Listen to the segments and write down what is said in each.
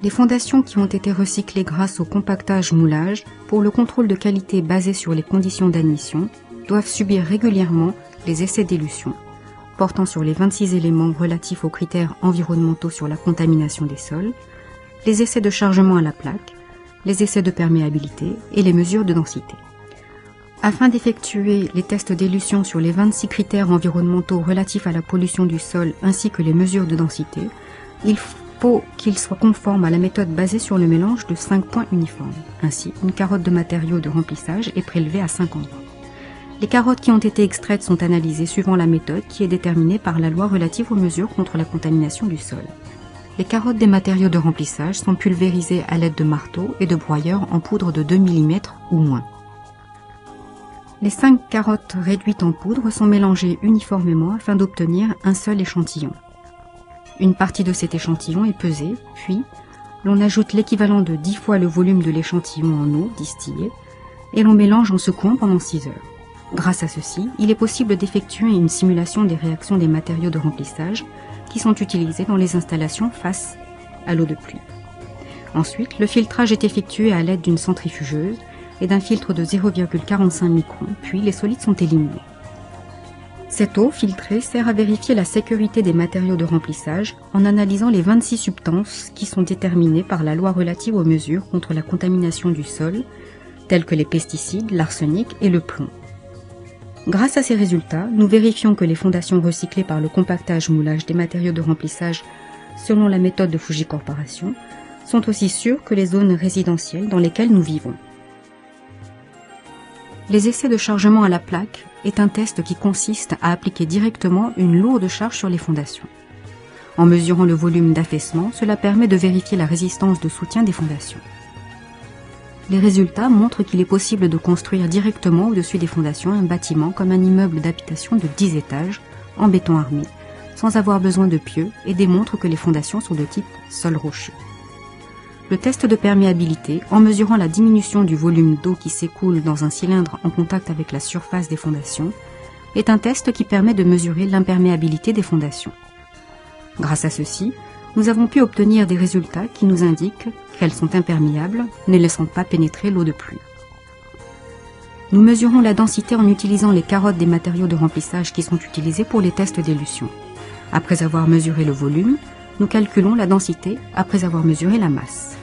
Les fondations qui ont été recyclées grâce au compactage-moulage pour le contrôle de qualité basé sur les conditions d'admission doivent subir régulièrement les essais d'élution, portant sur les 26 éléments relatifs aux critères environnementaux sur la contamination des sols, les essais de chargement à la plaque, les essais de perméabilité et les mesures de densité. Afin d'effectuer les tests d'élution sur les 26 critères environnementaux relatifs à la pollution du sol ainsi que les mesures de densité, il faut qu'ils soient conformes à la méthode basée sur le mélange de 5 points uniformes. Ainsi, une carotte de matériaux de remplissage est prélevée à 5 endroits. Les carottes qui ont été extraites sont analysées suivant la méthode qui est déterminée par la loi relative aux mesures contre la contamination du sol. Les carottes des matériaux de remplissage sont pulvérisées à l'aide de marteaux et de broyeurs en poudre de 2 mm ou moins. Les 5 carottes réduites en poudre sont mélangées uniformément afin d'obtenir un seul échantillon. Une partie de cet échantillon est pesée, puis l'on ajoute l'équivalent de 10 fois le volume de l'échantillon en eau distillée et l'on mélange en secouant pendant 6 heures. Grâce à ceci, il est possible d'effectuer une simulation des réactions des matériaux de remplissage qui sont utilisés dans les installations face à l'eau de pluie. Ensuite, le filtrage est effectué à l'aide d'une centrifugeuse et d'un filtre de 0,45 microns, puis les solides sont éliminés. Cette eau filtrée sert à vérifier la sécurité des matériaux de remplissage en analysant les 26 substances qui sont déterminées par la loi relative aux mesures contre la contamination du sol, telles que les pesticides, l'arsenic et le plomb. Grâce à ces résultats, nous vérifions que les fondations recyclées par le compactage-moulage des matériaux de remplissage selon la méthode de Fuji Corporation sont aussi sûres que les zones résidentielles dans lesquelles nous vivons. Les essais de chargement à la plaque est un test qui consiste à appliquer directement une lourde charge sur les fondations. En mesurant le volume d'affaissement, cela permet de vérifier la résistance de soutien des fondations. Les résultats montrent qu'il est possible de construire directement au-dessus des fondations un bâtiment comme un immeuble d'habitation de 10 étages en béton armé, sans avoir besoin de pieux et démontrent que les fondations sont de type sol rocheux. Le test de perméabilité, en mesurant la diminution du volume d'eau qui s'écoule dans un cylindre en contact avec la surface des fondations, est un test qui permet de mesurer l'imperméabilité des fondations. Grâce à ceci, nous avons pu obtenir des résultats qui nous indiquent qu'elles sont imperméables, ne laissant pas pénétrer l'eau de pluie. Nous mesurons la densité en utilisant les carottes des matériaux de remplissage qui sont utilisés pour les tests d'élution. Après avoir mesuré le volume, nous calculons la densité après avoir mesuré la masse.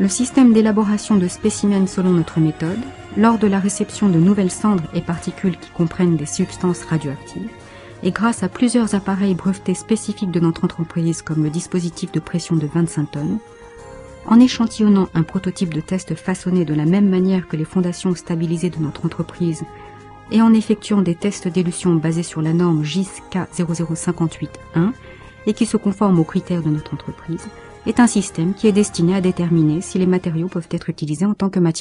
Le système d'élaboration de spécimens selon notre méthode, lors de la réception de nouvelles cendres et particules qui comprennent des substances radioactives, et grâce à plusieurs appareils brevetés spécifiques de notre entreprise comme le dispositif de pression de 25 tonnes, en échantillonnant un prototype de test façonné de la même manière que les fondations stabilisées de notre entreprise et en effectuant des tests d'élution basés sur la norme JIS K00581 et qui se conforment aux critères de notre entreprise, est un système qui est destiné à déterminer si les matériaux peuvent être utilisés en tant que matière